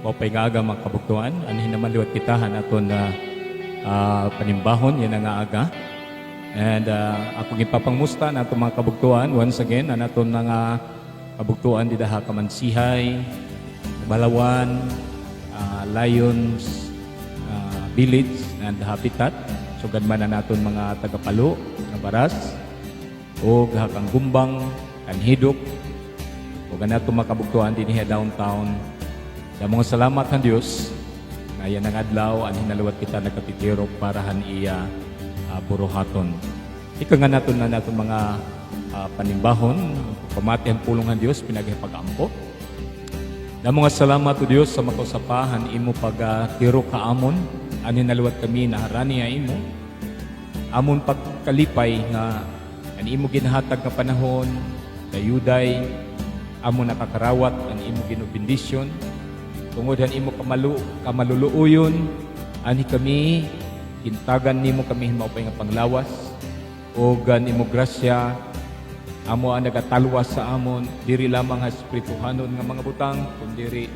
Mopay nga aga mga kabuktuan, anhin naman liwat kitahan aton na panimbahon, yan ang aga. And ako gipapangmusta na aton mga kabuktuan, once again, na aton mga kabuktuan di daha Kamansihay, Balawan, Lions, Village, and Habitat. So gadman na naton mga tagapalo, na baras, o gahakang gumbang, kanhidok, o ganato mga kabuktuan din niya downtown. Da mga salamat ng Diyos na yan ang adlaw ang hinaluwat kita nagkatitirok para han iya buruhaton. Ika nga naton na naton mga panimbahon, pamati ang pulong ng Diyos, pinagipag-ampo. Da mga salamat o Diyos sa makusapahan imo pag-tirok ka amon, ang hinaluwat kami na harani ya imo. Amon pagkalipay nga ang imo ginahatag nga panahon, dayuday, amon nakakarawat ang imo ginubindisyon, tungod han imo kamaluluoyon, ani kami, kintagan nimo kami maupay nga panglawas, o gan imo grasya, amo ang nagatalwas sa amon, diri lamang nga espirituhanon nga mga butang, kundiri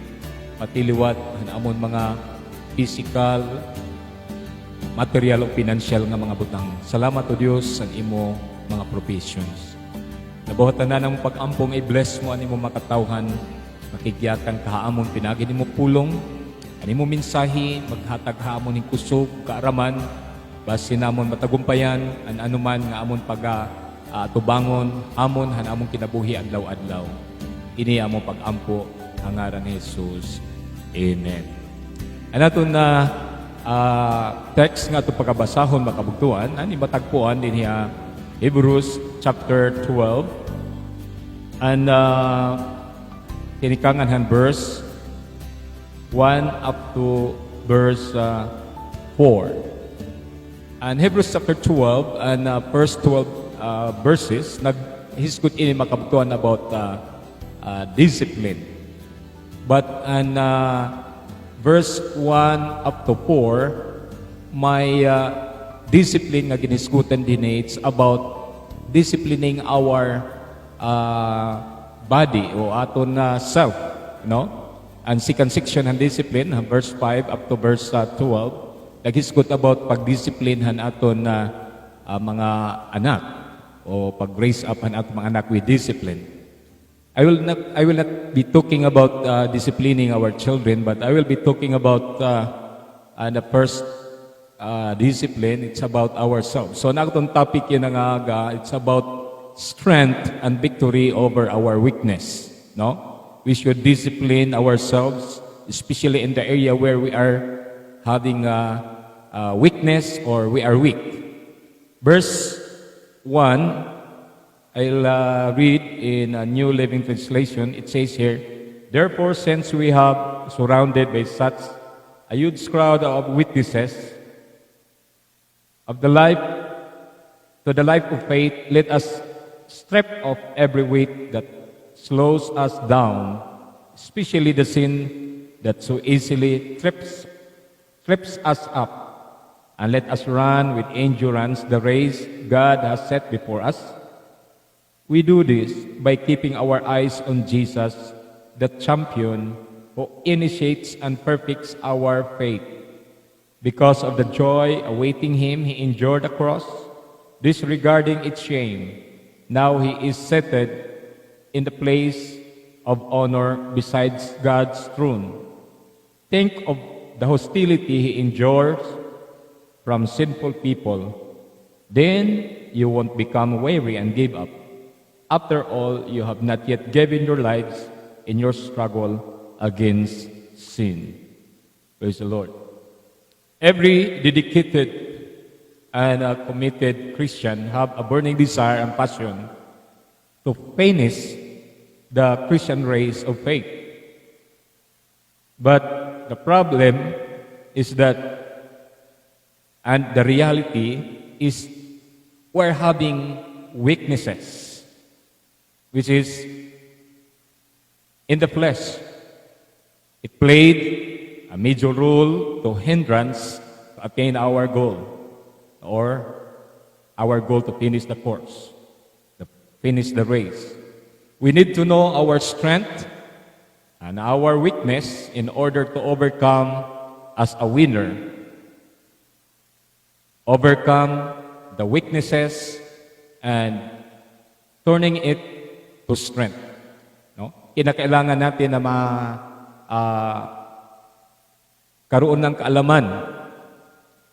patiliwat han amon mga physical, material o financial nga mga butang. Salamat o Diyos sa imo mga provisions. Nabuhatan na ng pag-ampong i-bless mo ani mo makatawhan, makigyakan kahaamon pinagin mo pulong, ani mo minsahi, maghatag haamon ng kusog, kaaraman, basi namon matagumpayan, an anuman nga amon tubangon, amon han amon kinabuhi adlaw-adlaw. Ini amon pag-ampo, hangaran ni Jesus. Amen. Anaton na text nga ito pagkabasahon makabugtuan, ani matagpuan din niya Hebrews chapter 12, and kinikangan han verse 1 up to verse 4. And Hebrews chapter 12 and first 12 verses, naghisgot ini makabtuan about discipline. But and verse 1 up to 4, may discipline nga ginisgutan din, it's about disciplining our body o aton self, and second section han discipline, verse 5 up to verse 12, naghisgot about pagdisiplinhan aton mga anak o pag-raise up han aton mga anak with discipline. I will not be talking about disciplining our children, but I will be talking about the first discipline. It's about ourselves. So nakatong topic yun nga aga, it's about strength and victory over our weakness. No, we should discipline ourselves, especially in the area where we are having weakness or we are weak. Verse 1, I'll read in a New Living Translation. It says here, "Therefore, since we have surrounded by such a huge crowd of witnesses of the life of faith, let us strip off every weight that slows us down, especially the sin that so easily trips us up, and let us run with endurance the race God has set before us. We do this by keeping our eyes on Jesus, the champion who initiates and perfects our faith. Because of the joy awaiting him, he endured the cross, disregarding its shame. Now he is seated in the place of honor besides God's throne. Think of the hostility he endures from sinful people. Then you won't become weary and give up. After all, you have not yet given your lives in your struggle against sin." Praise the Lord. Every dedicated and a committed Christian have a burning desire and passion to finish the Christian race of faith. But the problem is that, and the reality is, we're having weaknesses, which is in the flesh. It played a major role to hindrance to attain our goal, or our goal to finish the course, to finish the race. We need to know our strength and our weakness in order to overcome as a winner. Overcome the weaknesses and turning it to strength. No? Kinakailangan natin na karoon ng kaalaman.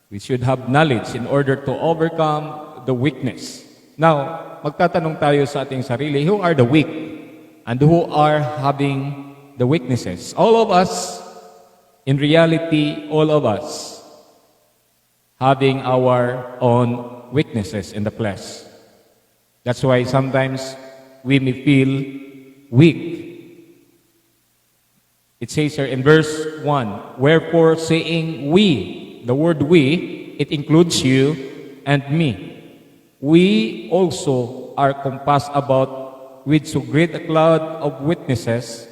We should have knowledge in order to overcome the weakness. Now, magtatanong tayo sa ating sarili, who are the weak and who are having the weaknesses? All of us, in reality, all of us having our own weaknesses in the flesh. That's why sometimes we may feel weak. It says here in verse 1, wherefore saying we, the word we, it includes you and me. We also are compassed about with so great a cloud of witnesses.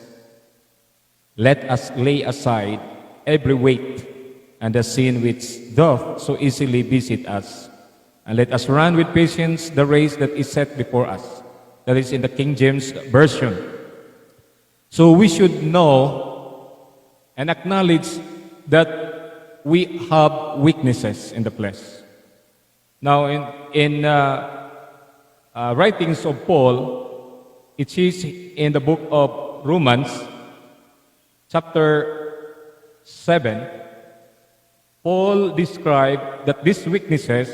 Let us lay aside every weight and the sin which doth so easily beset us. And let us run with patience the race that is set before us. That is in the King James Version. So we should know and acknowledge that we have weaknesses in the flesh. Now, in writings of Paul, it says in the book of Romans, chapter 7, Paul described that these weaknesses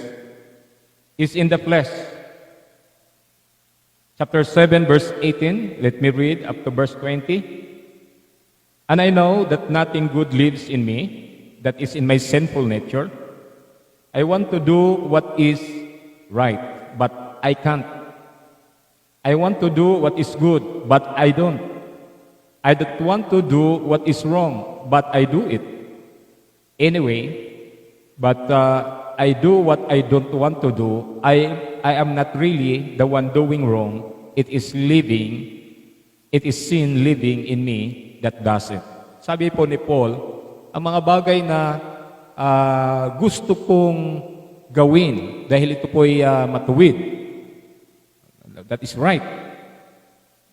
is in the flesh. Chapter 7, verse 18, let me read up to verse 20. And I know that nothing good lives in me, that is in my sinful nature. I want to do what is right, but I can't. I want to do what is good, but I don't. I don't want to do what is wrong, but I do it. Anyway, but I do what I don't want to do. I am not really the one doing wrong. It is sin living in me that does it. Sabi po ni Paul, ang mga bagay na gusto kong gawin dahil ito po'y matuwid. That is right.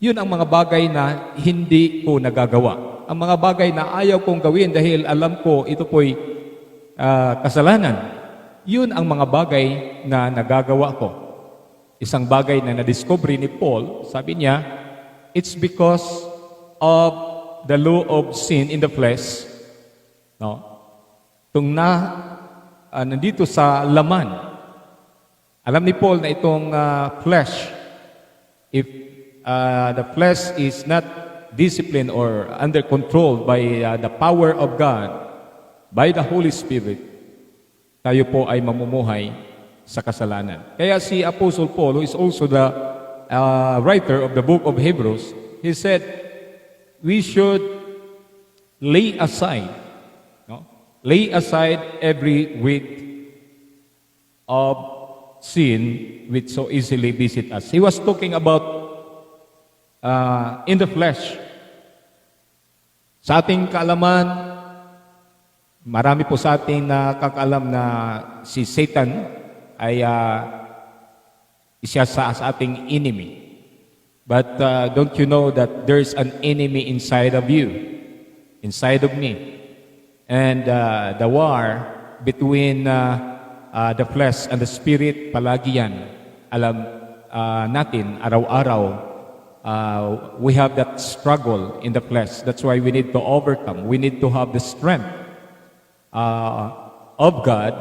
Yun ang mga bagay na hindi ko nagagawa. Ang mga bagay na ayaw kong gawin dahil alam ko ito po'y kasalanan. Yun ang mga bagay na nagagawa ko. Isang bagay na nadiscover ni Paul, sabi niya, it's because of the law of sin in the flesh. No? Nandito sa laman. Alam ni Paul na itong flesh, if the flesh is not disciplined or under control by the power of God, by the Holy Spirit, tayo po ay mamumuhay sa kasalanan. Kaya si Apostle Paul, who is also the writer of the book of Hebrews, he said, we should lay aside every weight of sin which so easily beset us. He was talking about in the flesh. Sa ating kaalaman, marami po sa ating nakakaalam na si Satan ay isa sa ating enemy. But don't you know that there's an enemy inside of you, inside of me? And the war between the flesh and the spirit, palagi yan. Alam natin, araw-araw, we have that struggle in the flesh. That's why we need to overcome. We need to have the strength of God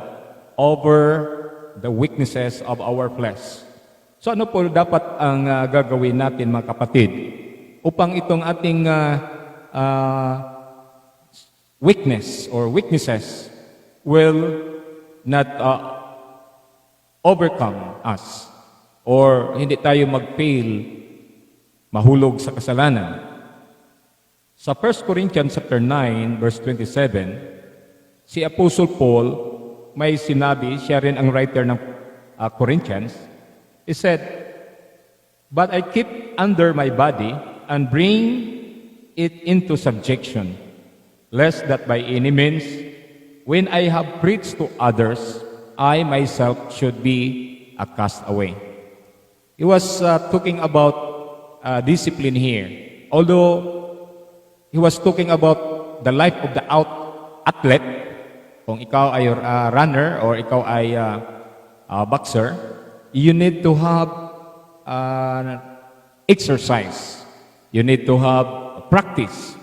over the weaknesses of our flesh. So ano po dapat ang gagawin natin, mga kapatid, upang itong ating weakness or weaknesses will not overcome us or hindi tayo mag-fail, mahulog sa kasalanan. Sa 1 Corinthians chapter 9 verse 27, si Apostle Paul may sinabi, siya rin ang writer ng Corinthians. He said, but I keep under my body and bring it into subjection, lest that by any means, when I have preached to others, I myself should be a castaway. He was talking about discipline here. Although he was talking about the life of the athlete. Kung ikaw ay runner or ikaw ay boxer, you need to have exercise. You need to have practice.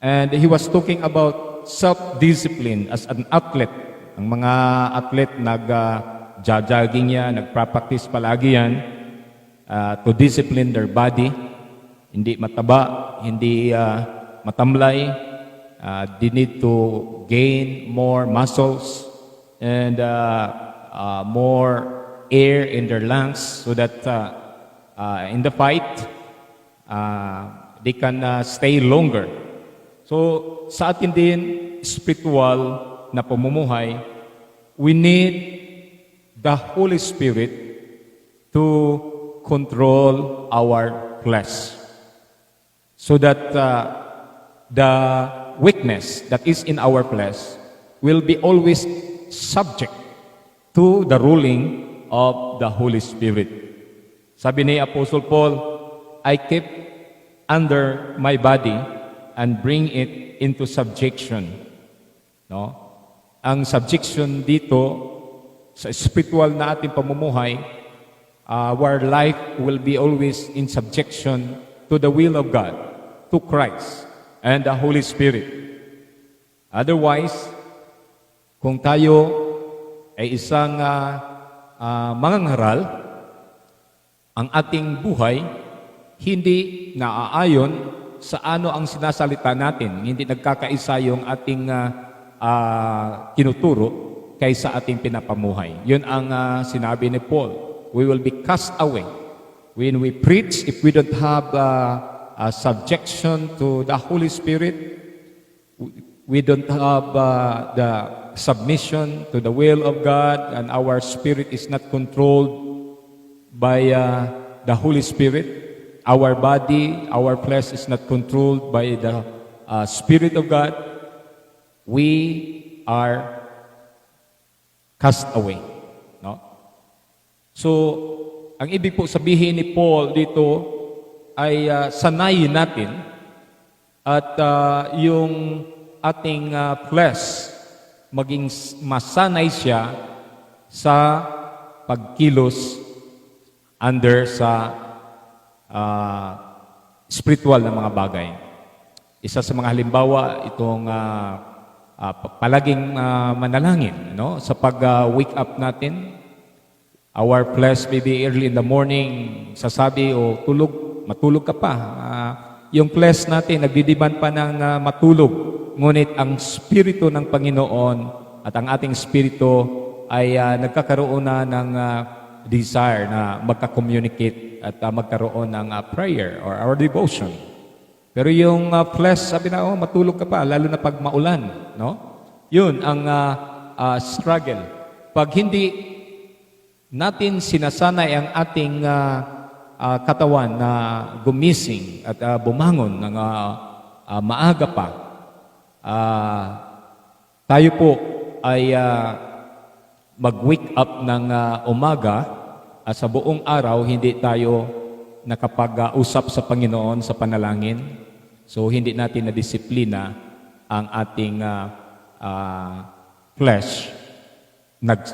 And he was talking about self-discipline as an athlete. Ang mga athlete nag-jogging yan, nagpa-practice palagi yan to discipline their body. Hindi mataba, hindi matamlay. They need to gain more muscles and more air in their lungs so that in the fight, they can stay longer. So, sa atin din, spiritual na pamumuhay, we need the Holy Spirit to control our flesh. So that the weakness that is in our flesh will be always subject to the ruling of the Holy Spirit. Sabi ni Apostle Paul, I keep under my body and bring it into subjection. No? Ang subjection dito sa spiritual na ating pamumuhay, our life will be always in subjection to the will of God, to Christ and the Holy Spirit. Otherwise, kung tayo ay isang mangangaral, ang ating buhay hindi naaayon sa ano ang sinasalita natin. Hindi nagkakaisa yung ating tinuturo kaysa ating pinapamuhay. Yun ang sinabi ni Paul. We will be cast away. When we preach, if we don't have a subjection to the Holy Spirit, we don't have the submission to the will of God, and our spirit is not controlled by the Holy Spirit. Our body, our flesh is not controlled by the Spirit of God. We are cast away. No? So, ang ibig po sabihin ni Paul dito ay sanayin natin at yung ating flesh maging masanay siya sa pagkilos under sa spiritual na mga bagay. Isa sa mga halimbawa itong palaging manalangin, no? Sa pag-wake up natin, our flesh maybe early in the morning sasabi matulog ka pa. Yung flesh natin nagdidiman pa ng matulog. Ngunit ang spirito ng Panginoon at ang ating spirito ay nagkakaroon na ng desire na magka-communicate at magkaroon ng prayer or our devotion. Pero yung flesh, sabi na, matulog ka pa, lalo na pag maulan. No? Yun ang struggle. Pag hindi natin sinasanay ang ating katawan na gumising at bumangon ng maaga pa, tayo po ay mag-wake up ng umaga at sa buong araw hindi tayo nakapag-usap sa Panginoon sa panalangin. So hindi natin na-disiplina ang ating flesh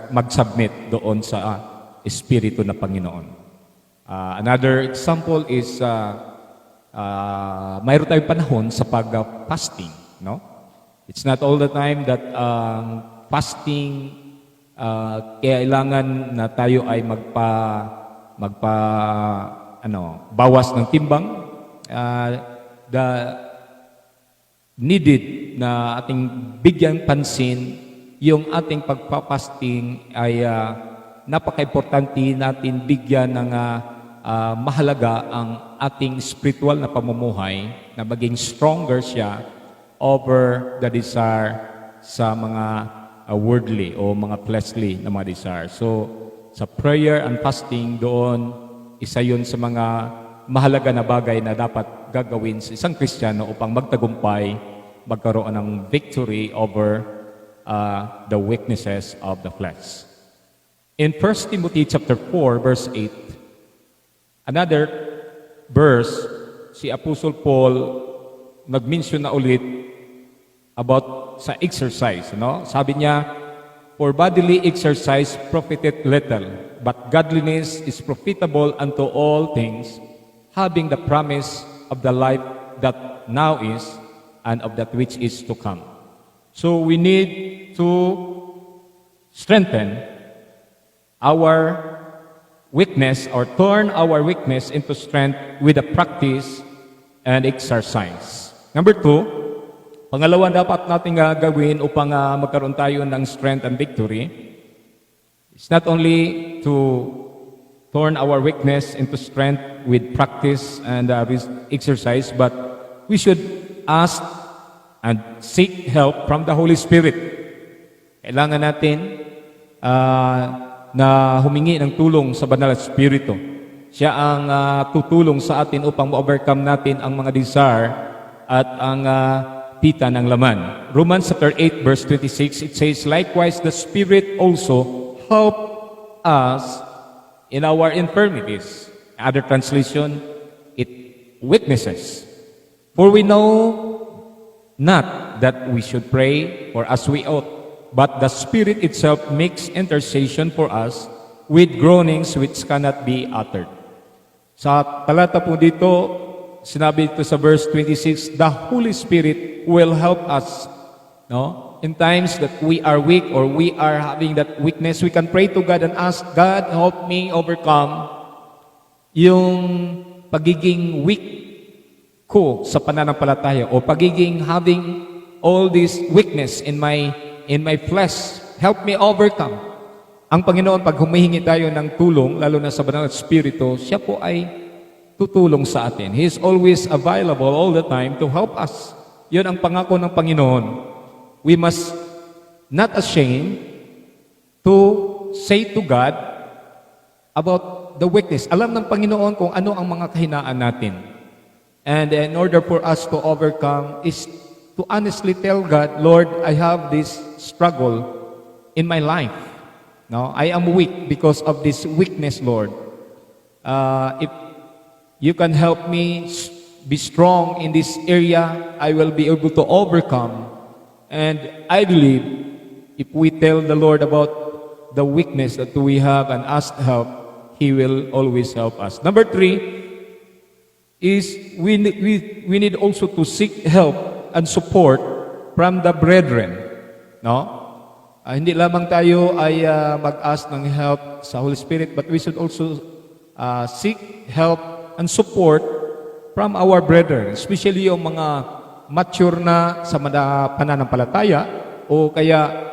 mag-submit doon sa Espiritu na Panginoon. Another example is mayroon tayong panahon sa pag-fasting. No? It's not all the time that fasting kailangan na tayo ay bawas ng timbang. The needed na ating bigyan pansin, yung ating pagpapasting ay napaka-importante natin bigyan ng mahalaga ang ating spiritual na pamumuhay na maging stronger siya over the desire sa mga worldly o mga fleshly na mga desire. So, sa prayer and fasting doon, isa yun sa mga mahalaga na bagay na dapat gagawin sa isang Kristiyano upang magtagumpay, magkaroon ng victory over the weaknesses of the flesh. In 1 Timothy chapter 4, verse 8, another verse, si Apostle Paul nag-mention na ulit about sa exercise, no? Sabi niya, for bodily exercise profiteth little, but godliness is profitable unto all things, having the promise of the life that now is and of that which is to come. So we need to strengthen our weakness or turn our weakness into strength with the practice and exercise. Number 2, pangalawa dapat natin gagawin upang magkaroon tayo ng strength and victory. It's not only to turn our weakness into strength with practice and exercise, but we should ask and seek help from the Holy Spirit. Kailangan natin na humingi ng tulong sa Banal na Espiritu. Siya ang tutulong sa atin upang ma-overcome natin ang mga desire at ang pita ng laman. Romans chapter 8 verse 26, it says, likewise the Spirit also help us in our infirmities. Other translation, it weaknesses. For we know not that we should pray for as we ought, but the Spirit itself makes intercession for us with groanings which cannot be uttered. Sa talata po dito, sinabi ito sa verse 26, the Holy Spirit will help us. No? In times that we are weak or we are having that weakness, we can pray to God and ask, God, help me overcome yung pagiging weak ko sa pananampalataya o pagiging having all this weakness in my flesh. Help me overcome. Ang Panginoon, pag humihingi tayo ng tulong, lalo na sa Banal na Espiritu, siya po ay tutulong sa atin. He is always available all the time to help us. Yun ang pangako ng Panginoon. We must not ashamed to say to God about the weakness. Alam ng Panginoon kung ano ang mga kahinaan natin. And in order for us to overcome is to honestly tell God, Lord, I have this struggle in my life. No, I am weak because of this weakness, Lord. If you can help me be strong in this area, I will be able to overcome. And I believe if we tell the Lord about the weakness that we have and ask help, He will always help us. Number 3 is we need also to seek help and support from the brethren. No? Hindi lamang tayo ay mag-ask ng help sa Holy Spirit, but we should also seek help and support from our brethren, especially yung mga mature na sa pananampalataya o kaya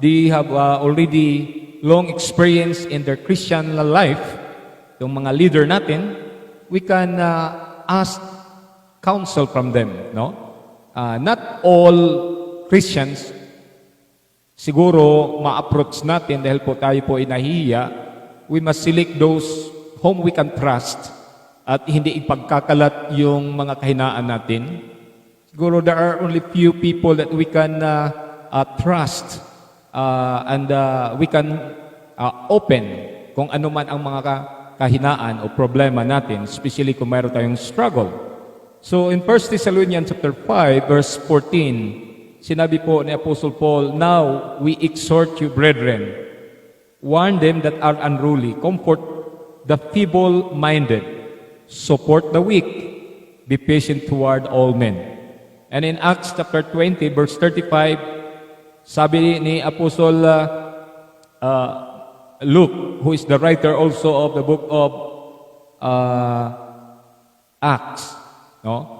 they have already long experience in their Christian life, yung mga leader natin, we can ask counsel from them. No? Not all Christians siguro ma-approach natin dahil po tayo po ay nahihiya. We must select those whom we can trust at hindi ipagkakalat yung mga kahinaan natin. Siguro there are only few people that we can trust and we can open kung ano man ang mga kahinaan o problema natin, especially kung mayroon tayong struggle. So in 1 Thessalonians chapter 5 verse 14, sinabi po ni Apostle Paul, now we exhort you, brethren, warn them that are unruly, comfort the feeble-minded, support the weak, be patient toward all men. And in Acts chapter 20, verse 35, sabi ni Apostle Luke, who is the writer also of the book of Acts, no?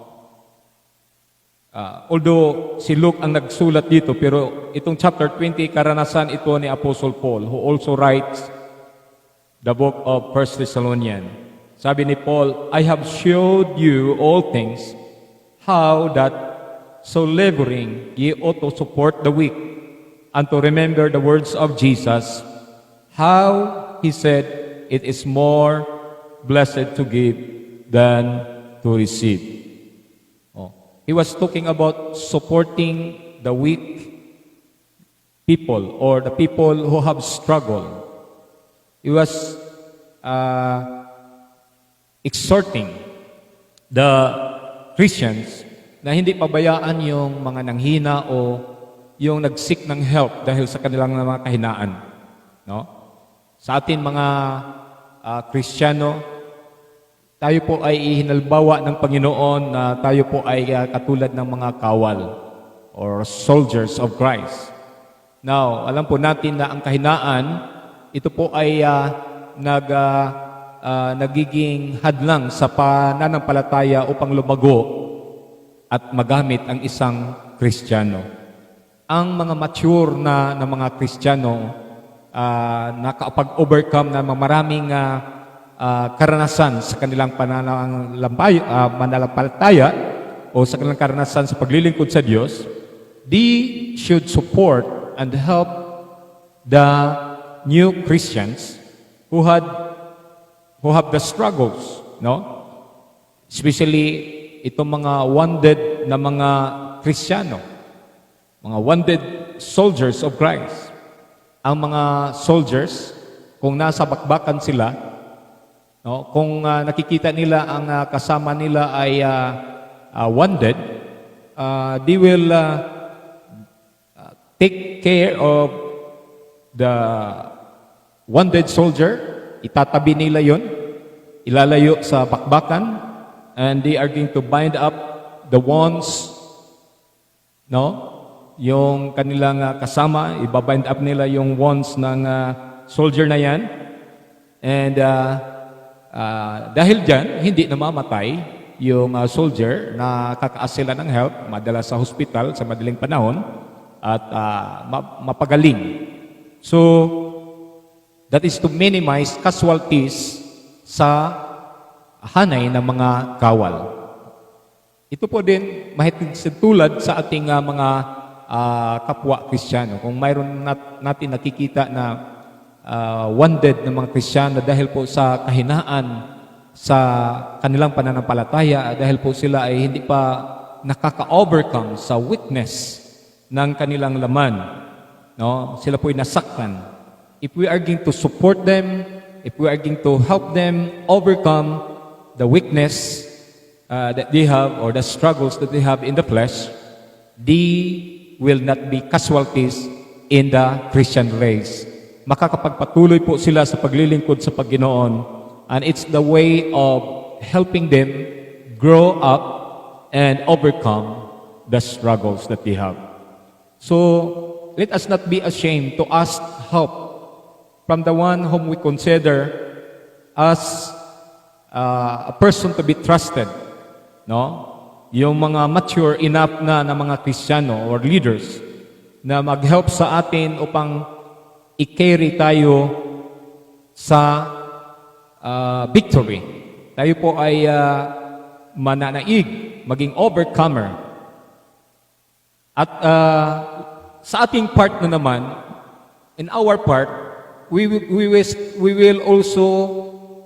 Although si Luke ang nagsulat dito, pero itong chapter 20, karanasan ito ni Apostle Paul, who also writes the book of 1 Thessalonians. Sabi ni Paul, I have showed you all things, how that so laboring ye ought to support the weak, and to remember the words of Jesus, how he said, it is more blessed to give than to receive. Oh. He was talking about supporting the weak people or the people who have struggled. He was exhorting the Christians na hindi pabayaan yung mga nanghina o yung nag-seek ng help dahil sa kanilang mga kahinaan. No? Sa atin mga Kristiyano, tayo po ay ihinalbawa ng Panginoon na tayo po ay katulad ng mga kawal or soldiers of Christ. Now, alam po natin na ang kahinaan, ito po ay nagiging hadlang sa pananampalataya upang lumago at magamit ang isang Kristiyano. Ang mga mature na mga Kristiyano nakapag-overcome na maraming karanasan sa kanilang pananampalataya o sa kanilang karanasan sa paglilingkod sa Diyos, they should support and help the new Christians who have the struggles, no? Especially itong mga wounded na mga Kristiyano, mga wounded soldiers of Christ. Ang mga soldiers, kung nasa bakbakan sila, no, kung nakikita nila ang kasama nila ay wounded, they will take care of the wounded soldier, itatabi nila yon, ilalayo sa bakbakan, and they are going to bind up the wounds, no? Yung kanilang kasama, ibabind up nila yung wounds ng soldier na yan. And dahil dyan, hindi namamatay yung soldier na kakaas sila ng help, madala sa hospital sa madaling panahon, at mapagaling. So, that is to minimize casualties sa hanay ng mga kawal. Ito po din mahigit tulad sa ating mga kapwa Kristiyano. Kung mayroon natin nakikita na wounded ng mga Kristiyano dahil po sa kahinaan sa kanilang pananampalataya, dahil po sila ay hindi pa nakaka-overcome sa weakness ng kanilang laman, no? Sila po ay nasaktan. If we are going to support them, if we are going to help them overcome the weakness that they have or the struggles that they have in the flesh, they will not be casualties in the Christian race. Makakapagpatuloy po sila sa paglilingkod sa Panginoon, and it's the way of helping them grow up and overcome the struggles that they have. So, let us not be ashamed to ask help from the one whom we consider as a person to be trusted, no? Yung mga mature enough na mga Kristiyano or leaders na mag-help sa atin upang i-carry tayo sa victory. Tayo po ay mananaig, maging overcomer. At sa ating part na naman, in our part, we will also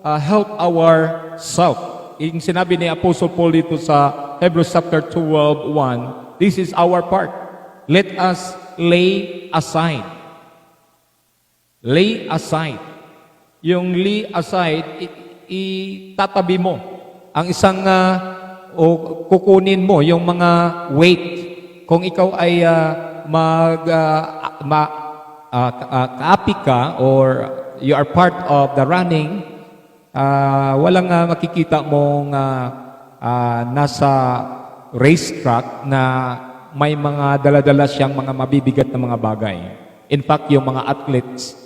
help ourselves. Yung sinabi ni Apostle Paul dito sa Hebrews chapter 12:1, this is our part. Let us lay aside. Lay aside. Yung lay aside, itatabi mo ang isang o kukunin mo yung mga weight. Kung ikaw ay kaapi ka or you are part of the running, walang makikita mong nasa racetrack na may mga dala-dala siyang mga mabibigat na mga bagay. In fact, yung mga athletes,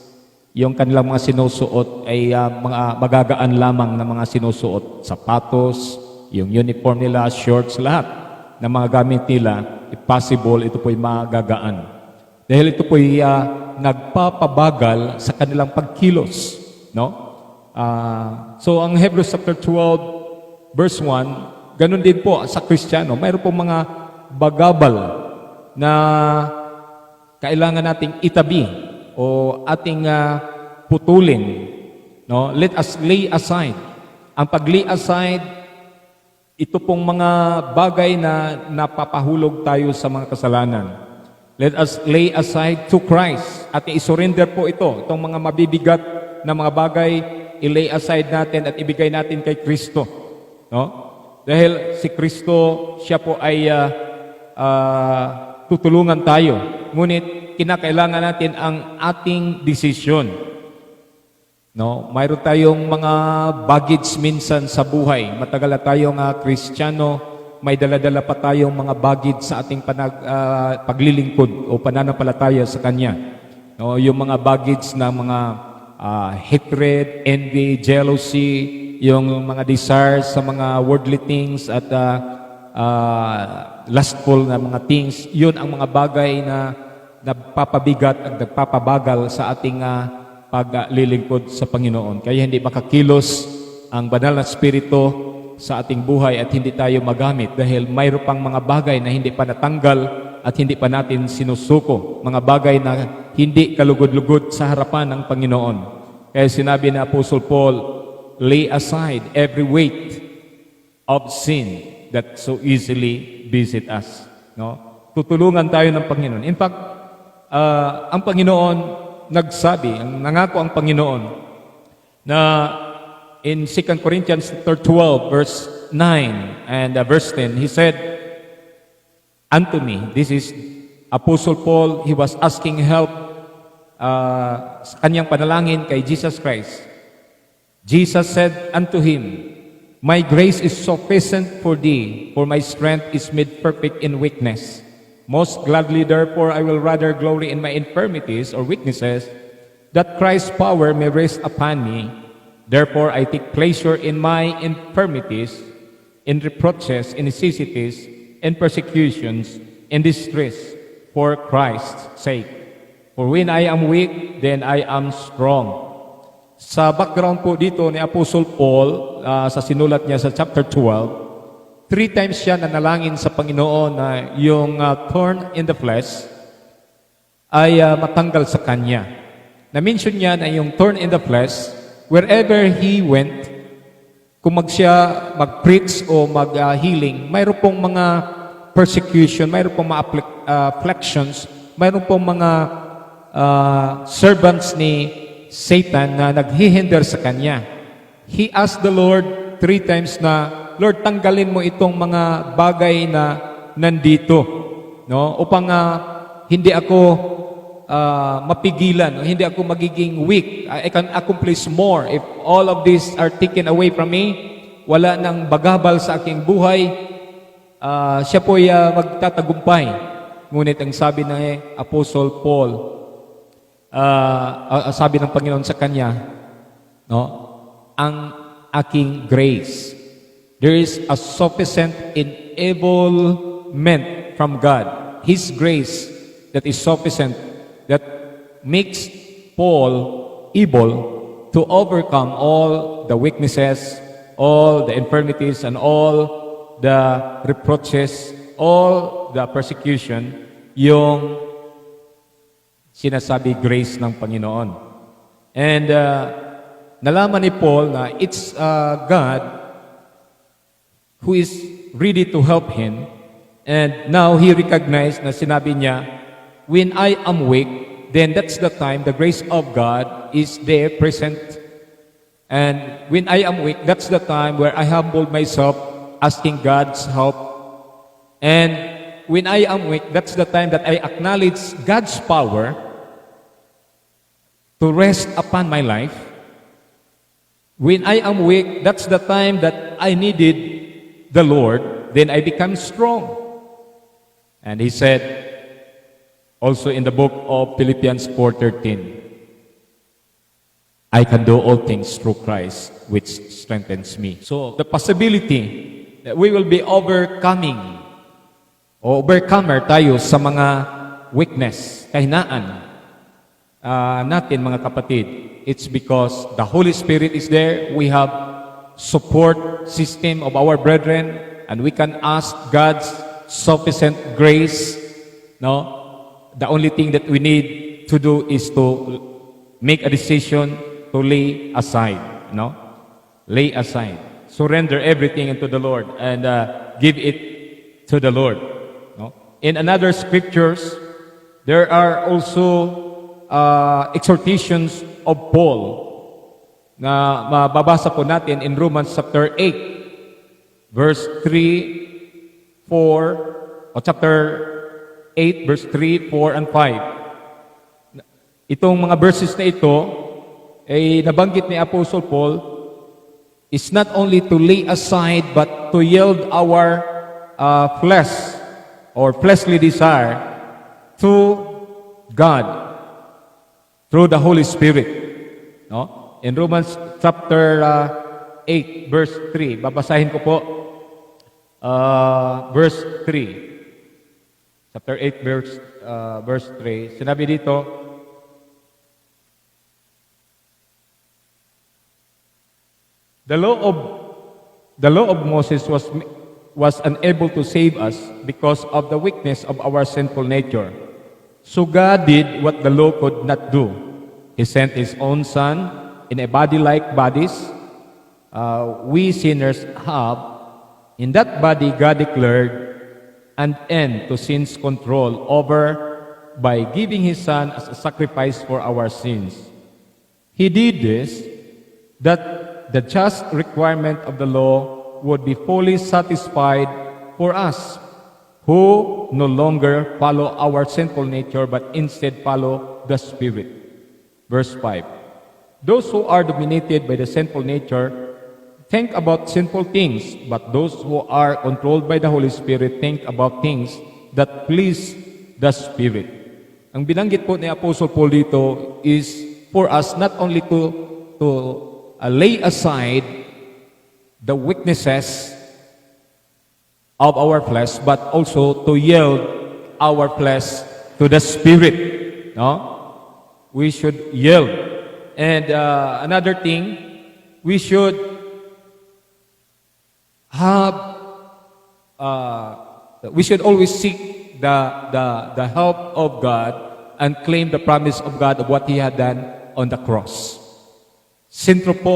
yung kanilang mga sinusuot ay mga magagaan lamang na mga sinusuot. Sapatos, yung uniform nila, shorts, lahat na mga gamit nila, if possible, ito po'y magagaan. Dahil ito po'y nagpapabagal sa kanilang pagkilos. No? So, ang Hebrews chapter 12, verse 1, ganun din po sa Kristiyano. Mayroon po mga bagabal na kailangan nating itabi o ating putulin. No? Let us lay aside. Ang pag-lay aside, ito pong mga bagay na napapahulog tayo sa mga kasalanan. Let us lay aside to Christ. At i-surrender po ito, itong mga mabibigat na mga bagay, i-lay aside natin at ibigay natin kay Kristo. No? Dahil si Kristo, siya po ay tutulungan tayo. Ngunit kinakailangan natin ang ating desisyon. No, mayroon tayong mga baggage minsan sa buhay. Matagal na tayong Kristiyano, may dala-dala pa tayong mga baggage sa ating paglilingkod o pananampalataya sa Kanya. No, yung mga baggage na mga hatred, envy, jealousy, yung mga desires sa mga worldly things at lustful na mga things, yun ang mga bagay na nagpapabigat at nagpapabagal sa ating paglilingkod sa Panginoon. Kaya hindi makakilos ang banal na Espiritu sa ating buhay at hindi tayo magamit dahil mayroon pang mga bagay na hindi pa natanggal at hindi pa natin sinusuko. Mga bagay na hindi kalugod-lugod sa harapan ng Panginoon. Kaya sinabi ni Apostle Paul, lay aside every weight of sin that so easily beset us. No? Tutulungan tayo ng Panginoon. In fact, ang Panginoon nagsabi, nangako ang Panginoon na in 2 Corinthians 12 verse 9 and verse 10, He said unto me, this is Apostle Paul, he was asking help sa kanyang panalangin kay Jesus Christ. Jesus said unto him, my grace is sufficient for thee, for my strength is made perfect in weakness. Most gladly, therefore, I will rather glory in my infirmities or weaknesses, that Christ's power may rest upon me. Therefore, I take pleasure in my infirmities, in reproaches, in necessities, in persecutions, in distress, for Christ's sake. For when I am weak, then I am strong. Sa background po dito ni Apostle Paul, sa sinulat niya sa chapter 12, 3 times siya nanalangin sa Panginoon na yung thorn in the flesh ay matanggal sa kanya. Na-mention niya na yung thorn in the flesh, wherever he went, kung mag-preach o mag-healing, mayroon pong mga persecution, mayroon pong mga afflictions, mayroon pong mga servants ni Satan na naghihinder sa kanya. He asked the Lord 3 times na, Lord, tanggalin mo itong mga bagay na nandito, no? Upang hindi ako mapigilan, hindi ako magiging weak. I can accomplish more. If all of these are taken away from me, wala nang bagabal sa aking buhay, siya po'y magtatagumpay. Ngunit ang sabi ng Apostle Paul, sabi ng Panginoon sa kanya, no? Ang aking grace, there is a sufficient enablement from God. His grace that is sufficient, that makes Paul able to overcome all the weaknesses, all the infirmities, and all the reproaches, all the persecution, yung sinasabi grace ng Panginoon. And nalaman ni Paul na it's God who is ready to help him. And now he recognized na sinabi niya, when I am weak, then that's the time the grace of God is there present. And when I am weak, that's the time where I humble myself asking God's help. And when I am weak, that's the time that I acknowledge God's power to rest upon my life. When I am weak, that's the time that I needed the Lord, then I become strong. And he said, also in the book of Philippians 4:13, I can do all things through Christ, which strengthens me. So, the possibility that we will be overcoming o overcomer tayo sa mga weakness, kahinaan natin mga kapatid, it's because the Holy Spirit is there. We have support system of our brethren, and we can ask God's sufficient grace. No, the only thing that we need to do is to make a decision to lay aside. No, lay aside, surrender everything into the Lord, and give it to the Lord. No, in another scriptures, there are also exhortations of Paul na mababasa po natin in Romans chapter 8 verse 3, 4, o chapter 8, verse 3, 4, and 5. Itong mga verses na ito ay nabanggit ni Apostle Paul is not only to lay aside but to yield our flesh or fleshly desire to God through the Holy Spirit. No? In Romans chapter 8, verse 3, babasahin ko po verse 3. Chapter 8, verse 3. Sinabi dito, the law of Moses was unable to save us because of the weakness of our sinful nature. So God did what the law could not do. He sent His own Son in a body like bodies we sinners have. In that body, God declared an end to sin's control over by giving His Son as a sacrifice for our sins. He did this that the just requirement of the law would be fully satisfied for us, who no longer follow our sinful nature, but instead follow the Spirit. Verse 5. Those who are dominated by the sinful nature think about sinful things, but those who are controlled by the Holy Spirit think about things that please the Spirit. Ang binanggit po ni Apostle Paul dito is for us not only to lay aside the weaknesses of our flesh, but also to yield our flesh to the Spirit. No? We should yield. And another thing, we should always seek the help of God and claim the promise of God of what He had done on the cross. Sentro po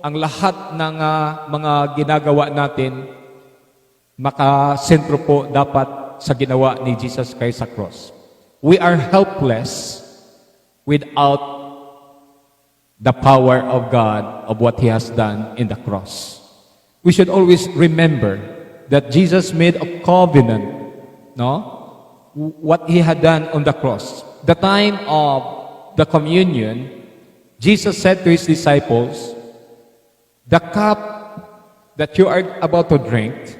ang lahat ng mga ginagawa natin, makasentro po dapat sa ginawa ni Jesus Christ sa cross. We are helpless without the power of God of what He has done in the cross. We should always remember that Jesus made a covenant, no? What He had done on the cross. The time of the communion, Jesus said to His disciples, the cup that you are about to drink,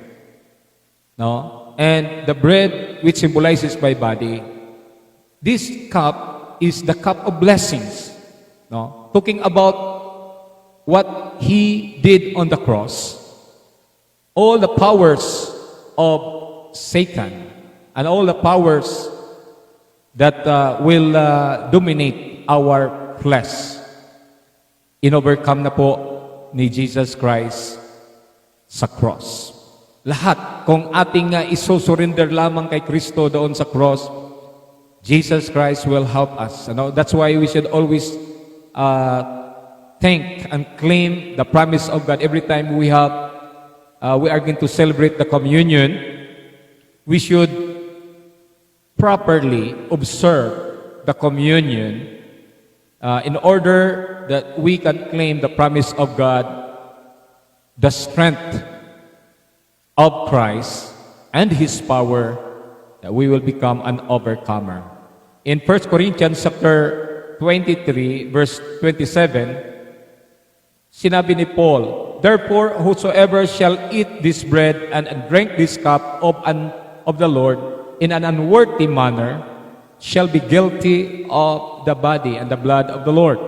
no? And the bread which symbolizes my body, this cup is the cup of blessings. No? Talking about what He did on the cross, all the powers of Satan and all the powers that will dominate our flesh, in-overcome na po ni Jesus Christ sa cross. Lahat, kung ating isusurrender lamang kay Kristo doon sa cross, Jesus Christ will help us. That's why we should always thank and claim the promise of God. Every time we are going to celebrate the communion, we should properly observe the communion in order that we can claim the promise of God, the strength of Christ and His power, that we will become an overcomer. In 1 Corinthians chapter 23, verse 27, sinabi ni Paul, therefore, whosoever shall eat this bread and drink this cup of the Lord in an unworthy manner shall be guilty of the body and the blood of the Lord.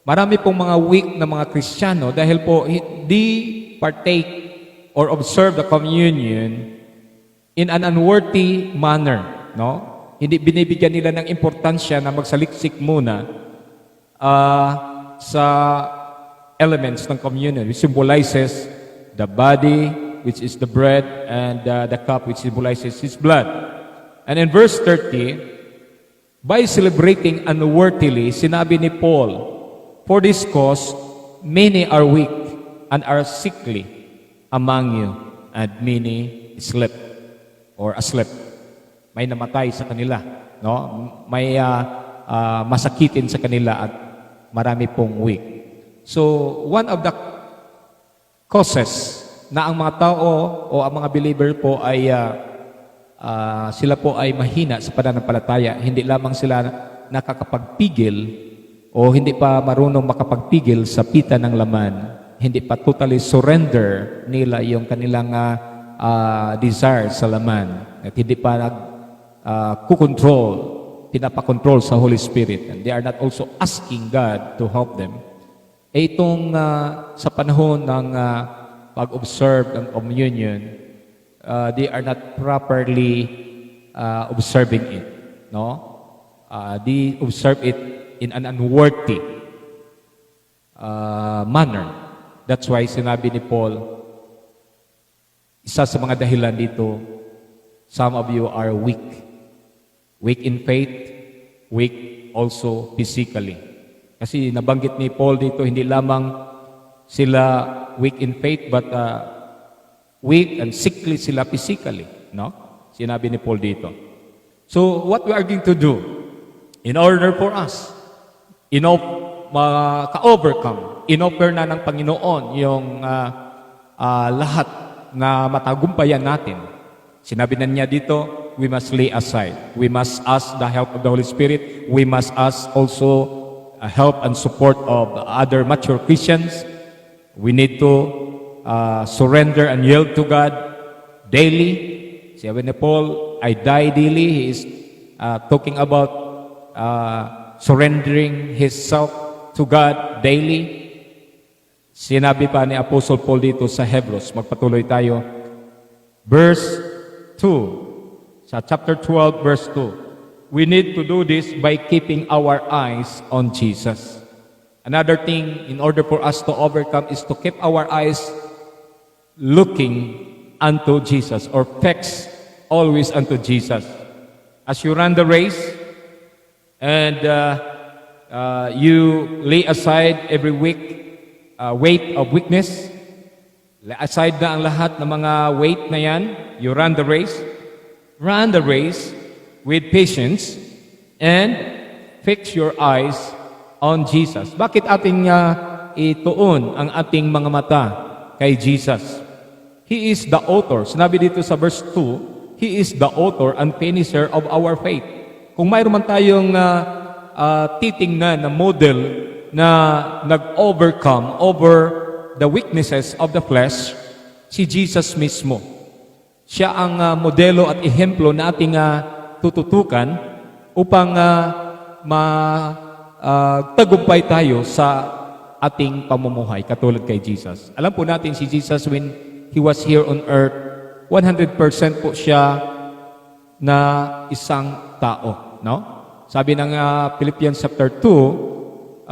Marami pong mga weak na mga Kristiyano dahil po hindi partake or observe the communion in an unworthy manner, no? Hindi binibigyan nila ng importansya na magsaliksik muna sa elements ng communion, which symbolizes the body, which is the bread, and the cup, which symbolizes His blood. And in verse 30, by celebrating unworthily, sinabi ni Paul, for this cause, many are weak and are sickly among you, and many sleep or asleep. May namatay sa kanila, no? May masakitin sa kanila at marami pong weak. So, one of the causes na ang mga tao o ang mga believer po ay sila po ay mahina sa pananampalataya. Hindi lamang sila nakakapagpigil o hindi pa marunong makapagpigil sa pita ng laman. Hindi pa totally surrender nila yung kanilang desire sa laman. At hindi pa pinapakontrol sa Holy Spirit. And they are not also asking God to help them. Itong sa panahon ng pag-observe ng communion, they are not properly observing it. No? They observe it in an unworthy manner. That's why sinabi ni Paul, isa sa mga dahilan dito, some of you are weak. Weak in faith, weak also physically. Kasi nabanggit ni Paul dito, hindi lamang sila weak in faith, but weak and sickly sila physically. No? Sinabi ni Paul dito. So, what we are going to do in order for us, maka-overcome, in-offer na ng Panginoon yung lahat na matagumpayan natin. Sinabi na niya dito, we must lay aside. We must ask the help of the Holy Spirit. We must ask also help and support of other mature Christians. We need to surrender and yield to God daily. Sabi ni Paul, I die daily. He is talking about surrendering himself to God daily. Sinabi pa ni Apostle Paul dito sa Hebrews, magpatuloy tayo. Verse 2, sa chapter 12, verse 2. We need to do this by keeping our eyes on Jesus. Another thing, in order for us to overcome, is to keep our eyes looking unto Jesus, or fixed always unto Jesus. As you run the race, and you lay aside every weight of weakness, lay aside na ang lahat ng mga weight na yan, you run the race with patience, and fix your eyes on Jesus. Bakit ating ituon ang ating mga mata kay Jesus? He is the author. Sinabi dito sa verse 2, He is the author and finisher of our faith. Kung mayroon man tayong titingnan na model na nag-overcome over the weaknesses of the flesh, si Jesus mismo. Siya ang modelo at ehemplo na ating tututukan upang tagumpay tayo sa ating pamumuhay, katulad kay Jesus. Alam po natin si Jesus, when He was here on earth, 100% po siya na isang tao. No? Sabi ng Philippians chapter 2,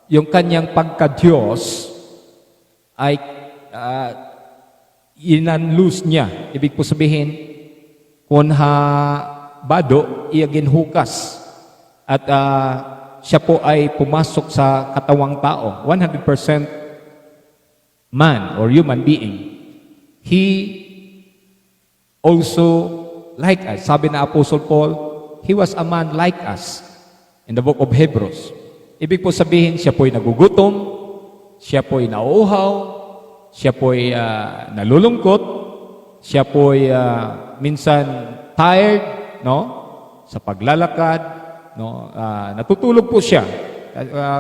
yung kanyang pagka-Diyos ay inanlus niya. Ibig po sabihin, kung bado, iagin hukas. At siya po ay pumasok sa katawang tao. 100% man or human being. He also like us. Sabi na Apostle Paul, he was a man like us in the book of Hebrews. Ibig po sabihin, siya po'y nagugutom, siya po'y nauuhaw, siya po'y nalulungkot, siya po'y minsan tired, no? Sa paglalakad, no? Natutulog po siya.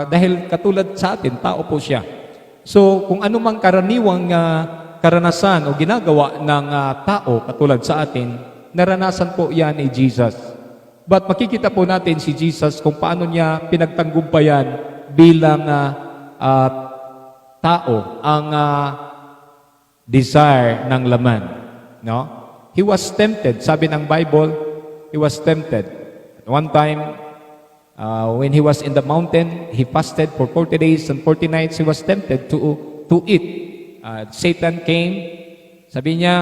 Dahil katulad sa atin, tao po siya. So, kung anumang karaniwang karanasan o ginagawa ng tao katulad sa atin, naranasan po yan ni Jesus. But makikita po natin si Jesus kung paano niya pinagtanggumpayan bilang tao ang desire ng laman. No? He was tempted. Sabi ng Bible, he was tempted. At one time, when he was in the mountain, he fasted for 40 days and 40 nights. He was tempted to eat. Satan came. Sabi niya,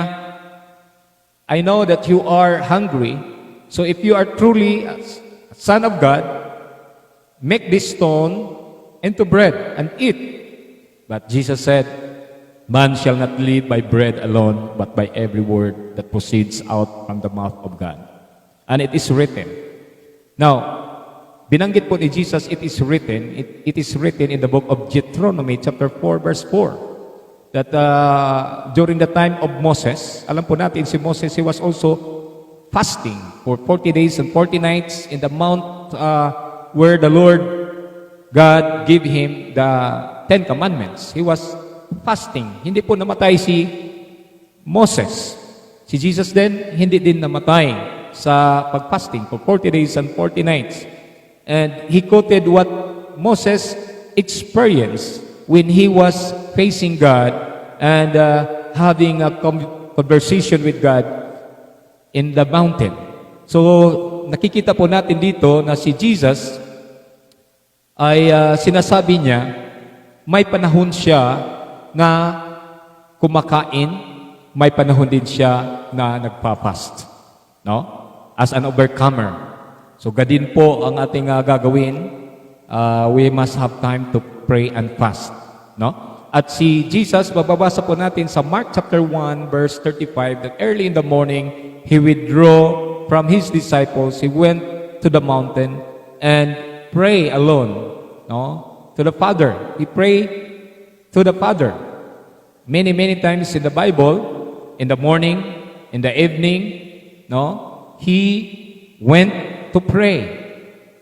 I know that you are hungry. So if you are truly a son of God, make this stone into bread and eat. But Jesus said, man shall not live by bread alone, but by every word that proceeds out from the mouth of God. And it is written. Now, Binanggit po ni Jesus, it is written in the book of Deuteronomy chapter 4 verse 4 that during the time of Moses, alam po natin si Moses, he was also fasting for 40 days and 40 nights in the mount where the Lord God gave him the 10 commandments. He was fasting. Hindi po namatay si Moses. Si Jesus din, hindi din namatay sa pag-fasting for 40 days and 40 nights. And he quoted what Moses experienced when he was facing God and having a conversation with God in the mountain. So, nakikita po natin dito na si Jesus ay sinasabi niya, may panahon siya na kumakain, may panahon din siya na nagpa-fast. No? As an overcomer. So, gadin po ang ating gagawin. We must have time to pray and fast. No? At si Jesus, bababasa po natin sa Mark chapter 1, verse 35, that early in the morning, He withdrew from His disciples. He went to the mountain and pray alone. No? To the Father. He prayed to the Father. Many times in the Bible, in the morning, in the evening, no? He went to pray.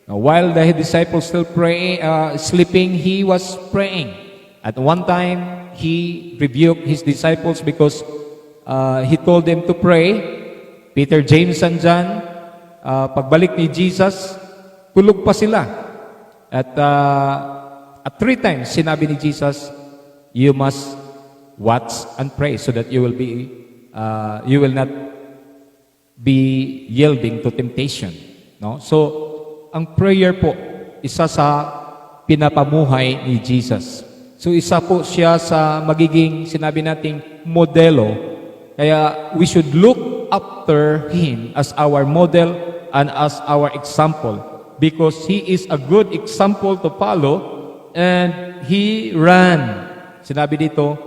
Now, while the disciples still sleeping, he was praying. At one time, he rebuked his disciples because he told them to pray. Peter, James, and John, pagbalik ni Jesus, tulog pa sila. At 3 times, sinabi ni Jesus, you must watch and pray so that you will not be yielding to temptation. No? So, ang prayer po, isa sa pinapamuhay ni Jesus. So, isa po siya sa magiging, sinabi nating, modelo. Kaya, we should look after Him as our model and as our example because He is a good example to follow and He ran. Sinabi dito,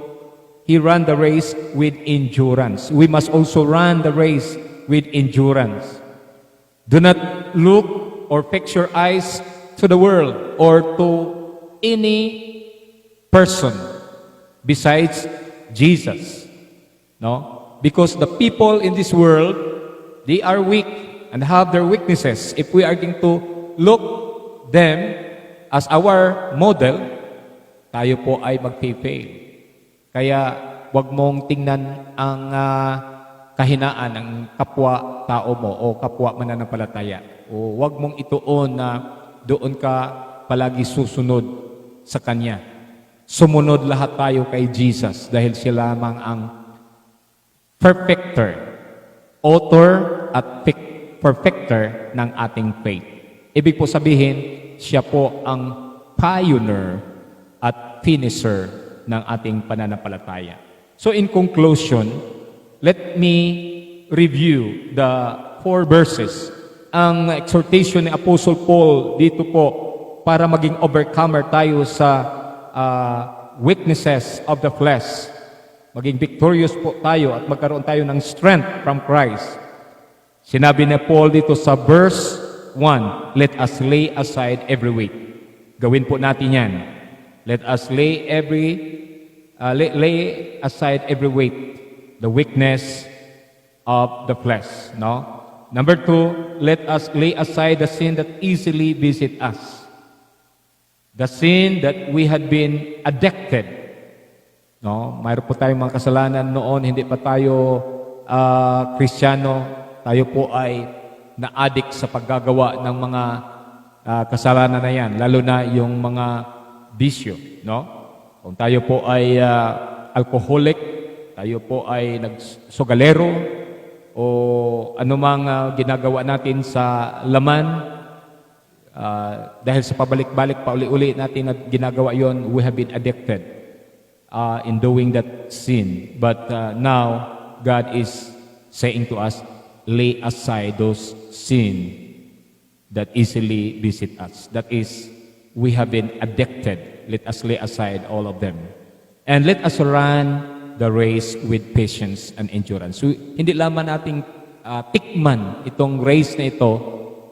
He ran the race with endurance. We must also run the race with endurance. Do not look or fix your eyes to the world or to any person besides Jesus. No? Because the people in this world, they are weak and have their weaknesses. If we are going to look them as our model, tayo po ay mag-fail. Kaya wag mong tingnan ang kahinaan ng kapwa-tao mo o kapwa mananampalataya. O wag mong ituon na doon ka palagi susunod sa Kanya. Sumunod lahat tayo kay Jesus dahil siya lamang ang perfecter, author at perfecter ng ating faith. Ibig po sabihin, siya po ang pioneer at finisher ng ating pananampalataya. So in conclusion, let me review the 4 verses. Ang exhortation ni Apostle Paul dito po para maging overcomer tayo sa weaknesses of the flesh. Maging victorious po tayo at magkaroon tayo ng strength from Christ. Sinabi ni Paul dito sa verse 1, let us lay aside every weight. Gawin po natin yan. Let us lay aside every weight, the weakness of the flesh. No? Number 2, let us lay aside the sin that easily visit us. The sin that we had been addicted. No? Mayroon po tayong mga kasalanan noon, hindi pa tayo Kristiyano. Tayo po ay na-addict sa paggagawa ng mga kasalanan na yan, lalo na yung mga bisyo, no? Kung tayo po ay alcoholic, tayo po ay nagsugalero o anumang ginagawa natin sa laman, dahil sa pabalik-balik pa uli-uli natin na ginagawa yon, we have been addicted in doing that sin. But now, God is saying to us, lay aside those sin that easily visit us. That is, we have been addicted. Let us lay aside all of them. And let us run the race with patience and endurance. So, hindi lamang nating tikman itong race na ito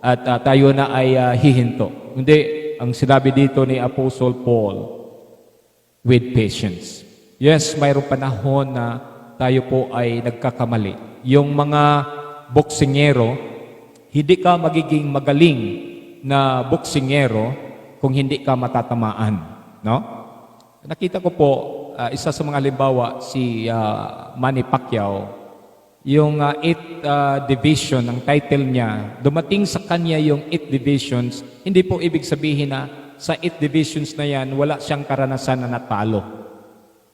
at tayo na ay hihinto. Hindi, ang sinabi dito ni Apostle Paul, with patience. Yes, mayroong panahon na tayo po ay nagkakamali. Yung mga boksingero, hindi ka magiging magaling na boksingero kung hindi ka matatamaan. No? Nakita ko po, isa sa mga halimbawa, si Manny Pacquiao, yung 8 division, ang title niya, dumating sa kanya yung 8 divisions, hindi po ibig sabihin na sa 8 divisions na yan, wala siyang karanasan na natalo.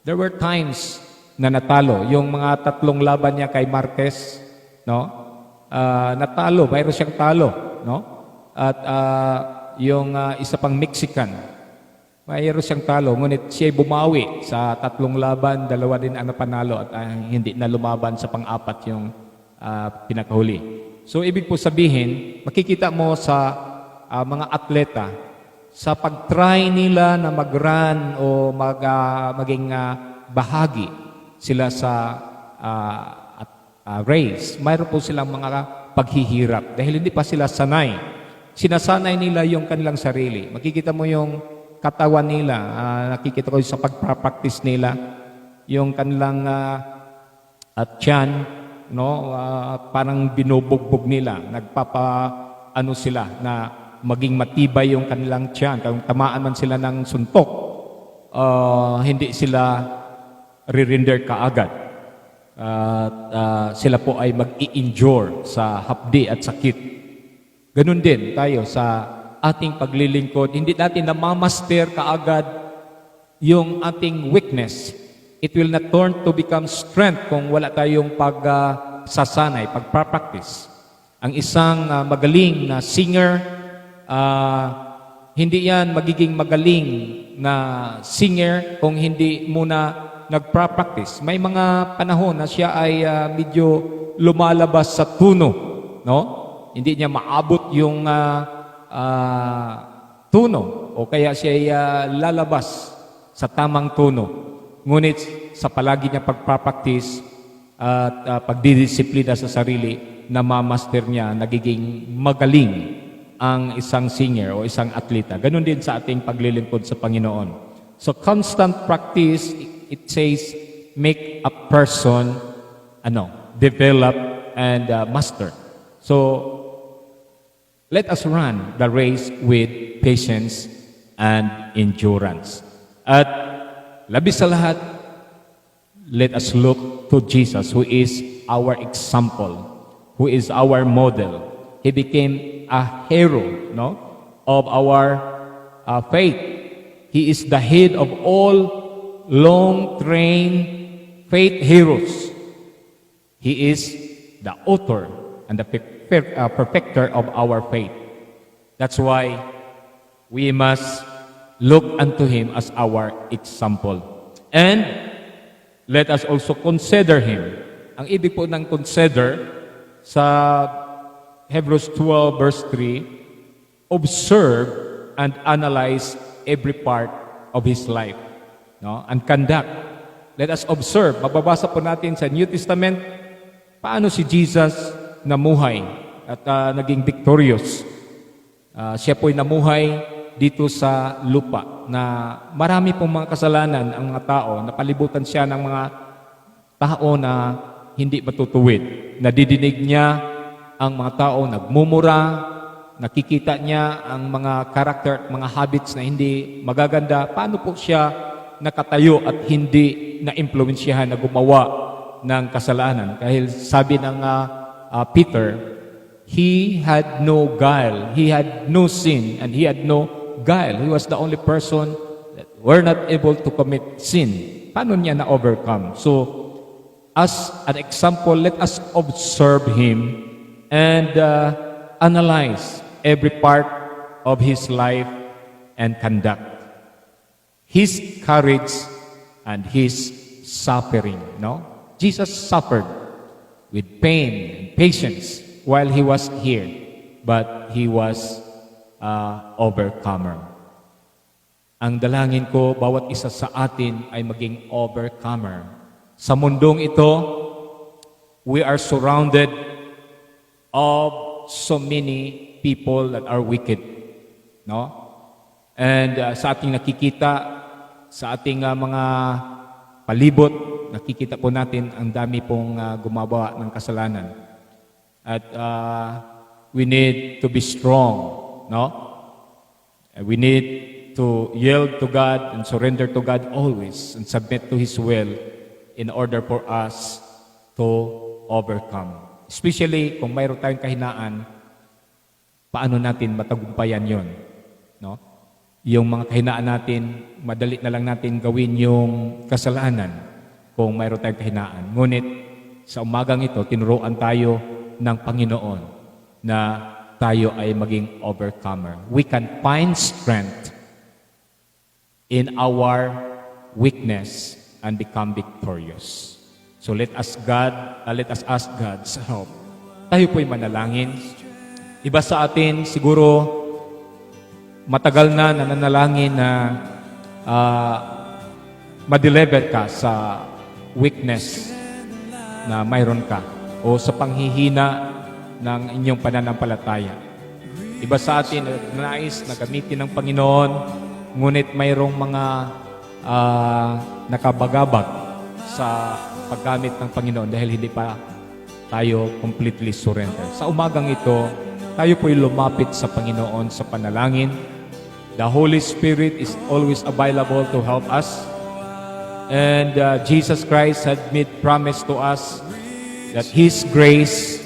There were times na natalo. Yung mga 3 laban niya kay Marquez, no? Natalo, mayroon siyang talo, no? At yung isa pang Mexican, mayroon siyang talo, ngunit siya bumawi sa 3 laban, 2 din ang napanalo at hindi na lumaban sa pang-4 yung pinakahuli. So, ibig po sabihin, makikita mo sa mga atleta, sa pag-try nila na mag-run o maging bahagi sila sa race, mayroon po silang mga paghihirap dahil hindi pa sila sanay. Sinasanay nila yung kanilang sarili. Makikita mo yung katawan nila, nakikita ko sa pagpapractice nila, yung kanilang tiyan, no, parang binubugbog nila, nagpapa-ano sila na maging matibay yung kanilang tiyan. Kung tamaan man sila ng suntok, hindi sila re-render kaagad. Sila po ay mag-i-endure sa hapdi at sakit. Ganun din tayo sa ating paglilingkod, hindi natin namamaster kaagad yung ating weakness. It will not turn to become strength kung wala tayong pagsasanay, pagpapractice. Ang isang magaling na singer, hindi yan magiging magaling na singer kung hindi muna nagpapractice. May mga panahon na siya ay medyo lumalabas sa tuno, no? Hindi niya maabot yung tuno o kaya siya ay lalabas sa tamang tuno. Ngunit sa palagi niya pagpapraktis at pagdidisiplina sa sarili, namamaster niya, nagiging magaling ang isang singer o isang atleta. Ganon din sa ating paglilingkod sa Panginoon. So constant practice, it says, make a person develop and master. So let us run the race with patience and endurance. At labis sa lahat, let us look to Jesus, who is our example, who is our model. He became a hero, no, of our faith. He is the head of all long-trained faith heroes. He is the author and the perfecter of our faith. That's why we must look unto Him as our example. And let us also consider Him. Ang ibig po ng consider sa Hebrews 12 verse 3, observe and analyze every part of His life, no? And conduct. Let us observe. Mababasa po natin sa New Testament paano si Jesus namuhay at naging victorious. Siya po'y namuhay dito sa lupa na marami pong mga kasalanan ang mga tao. Napalibutan siya ng mga tao na hindi matutuwid. Nadidinig niya ang mga tao nagmumura, nakikita niya ang mga character, mga habits na hindi magaganda. Paano po siya nakatayo at hindi na-impluensyahan na gumawa ng kasalanan? Dahil sabi ng Peter, he had no guile, he had no sin, and he had no guile. He was the only person that were not able to commit sin. Paano niya na-overcome? So, as an example, let us observe him and analyze every part of his life and conduct. His courage and his suffering, no? Jesus suffered with pain and patience while he was here, but he was overcomer. Ang dalangin ko, bawat isa sa atin ay maging overcomer. Sa mundong ito, we are surrounded of so many people that are wicked. No? And sa ating nakikita, sa ating mga palibot, nakikita po natin ang dami pong gumawa ng kasalanan. At we need to be strong, no? And we need to yield to God and surrender to God always and submit to His will in order for us to overcome. Especially kung mayroon tayong kahinaan, paano natin matagumpayan yon, no? Yung mga kahinaan natin, madali na lang natin gawin yung kasalanan kung mayroon tayong kahinaan. Ngunit sa umagang ito, tinuruan tayo ng Panginoon na tayo ay maging overcomer. We can find strength in our weakness and become victorious. So let us ask God's help. Tayo po'y manalangin. Iba sa atin, siguro matagal na nananalangin na ma-deliver ka sa weakness na mayroon ka o sa panghihina ng inyong pananampalataya. Iba sa atin, nais na gamitin ng Panginoon, ngunit mayroong mga nakabagabag sa paggamit ng Panginoon dahil hindi pa tayo completely surrender. Sa umagang ito, tayo po'y lumapit sa Panginoon sa panalangin. The Holy Spirit is always available to help us. And Jesus Christ had made promise to us that His grace,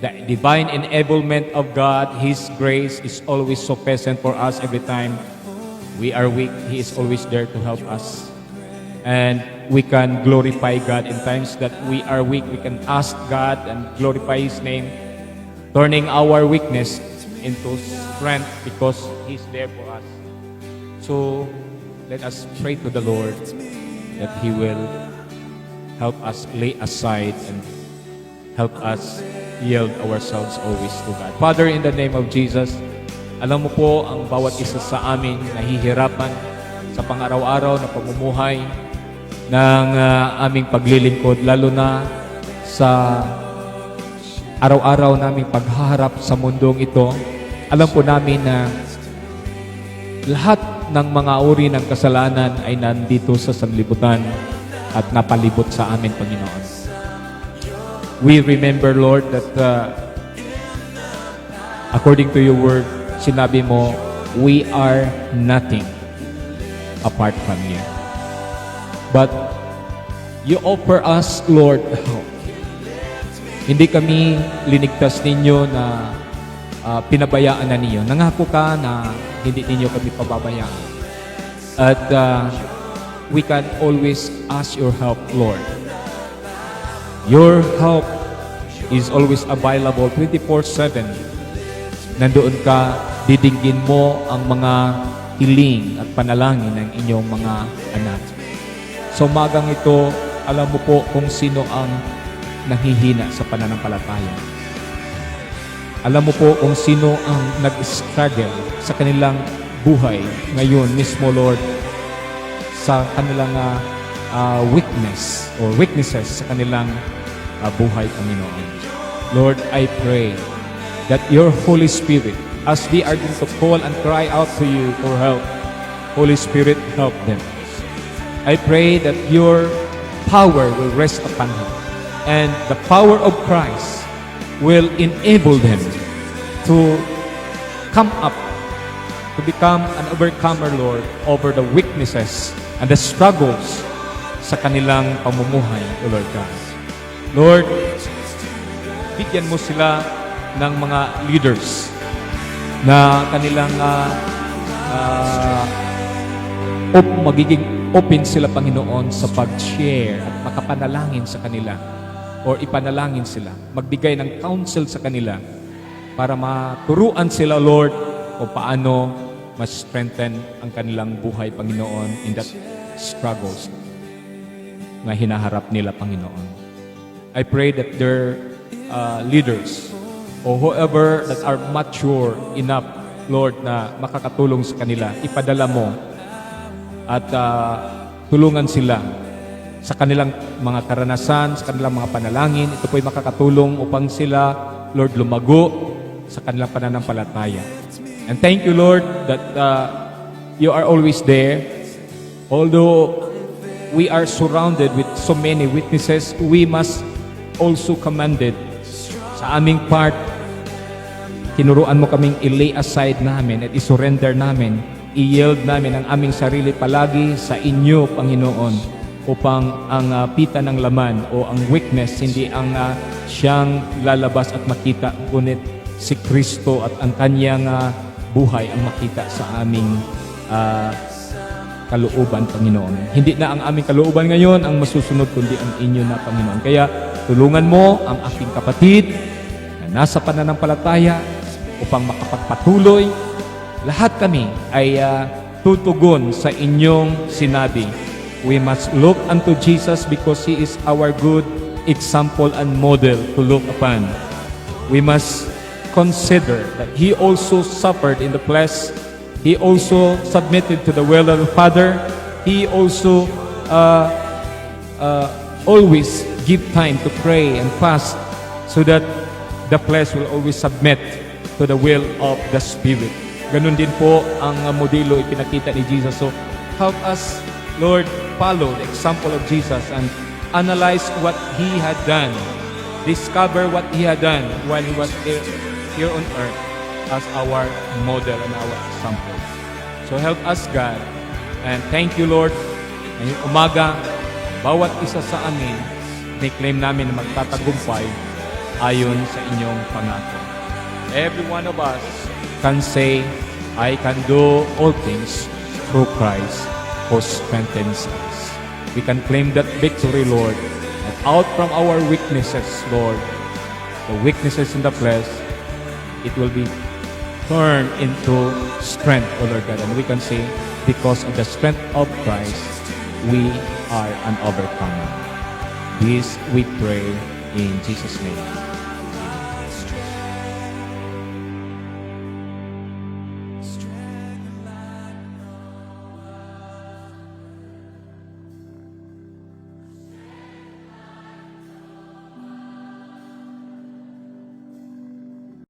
the divine enablement of God, His grace is always sufficient for us every time we are weak. He is always there to help us. And we can glorify God in times that we are weak. We can ask God and glorify His name, turning our weakness into strength because He's there for us. So let us pray to the Lord that He will help us lay aside and help us yield ourselves always to God. Father, in the name of Jesus, alam mo po ang bawat isa sa amin nahihirapan sa pang-araw-araw na pamumuhay ng aming paglilingkod, lalo na sa araw-araw naming paghaharap sa mundong ito. Alam po namin na lahat ng mga uri ng kasalanan ay nandito sa sanlibutan at napalibot sa amin, Panginoon. We remember, Lord, that according to your word, sinabi mo, we are nothing apart from you. But you offer us, Lord, help. Hindi kami linigtas ninyo na pinabayaan na ninyo. Nangako ka na hindi ninyo kami pababayaan. At we can always ask your help, Lord. Your help is always available 24/7. Nandoon ka, didinggin mo ang mga hiling at panalangin ng inyong mga anak. So magang ito, alam mo po kung sino ang nahihina sa pananampalataya. Alam mo po kung sino ang nag-struggle sa kanilang buhay ngayon mismo, Lord, sa kanilang weakness or weaknesses sa kanilang buhay, Panginoon. Lord, I pray that your Holy Spirit, as they are going to call and cry out to you for help, Holy Spirit, help them. I pray that your power will rest upon them, and the power of Christ will enable them to come up, to become an overcomer, Lord, over the weaknesses and the struggles sa kanilang pamumuhay, O Lord God. Lord, bigyan mo sila ng mga leaders na kanilang magiging open sila, Panginoon, sa pag-share at makapanalangin sa kanila or ipanalangin sila, magbigay ng counsel sa kanila para maturuan sila, Lord, kung paano mas-strengthen ang kanilang buhay, Panginoon, in that struggles na hinaharap nila, Panginoon. I pray that their leaders or whoever that are mature enough, Lord, na makakatulong sa kanila, ipadala mo at tulungan sila sa kanilang mga karanasan, sa kanilang mga panalangin. Ito po'y makakatulong upang sila, Lord, lumago sa kanilang pananampalataya. And thank you, Lord, that you are always there. Although we are surrounded with so many witnesses, we must also commanded sa aming part, tinuruan mo kaming i-lay aside namin at i-surrender namin, i-yield namin ang aming sarili palagi sa inyo, Panginoon, upang ang pita ng laman o ang weakness, hindi ang siyang lalabas at makita, ngunit si Kristo at ang kanyang buhay ang makita sa aming kalooban, Panginoon. Hindi na ang aming kalooban ngayon ang masusunod, kundi ang inyo na, Panginoon. Kaya tulungan mo ang aking kapatid na nasa pananampalataya upang makapagpatuloy. Lahat kami ay tutugon sa inyong sinabi. We must look unto Jesus because He is our good example and model to look upon. We must consider that He also suffered in the flesh. He also submitted to the will of the Father. He also always give time to pray and fast so that the flesh will always submit to the will of the Spirit. Ganun din po ang modelo ipinakita ni Jesus. So help us, Lord, follow the example of Jesus and analyze what He had done. Discover what He had done while He was here on earth as our model and our example. So help us, God. And thank you, Lord. Ngayong umaga, bawat isa sa amin, may claim namin na magtatagumpay ayon sa inyong pangako. Every one of us can say, I can do all things through Christ who strengthens us. We can claim that victory, Lord. And out from our weaknesses, Lord, the weaknesses in the flesh, it will be turned into strength, O Lord God. And we can say, because of the strength of Christ, we are an overcomer. This we pray in Jesus' name.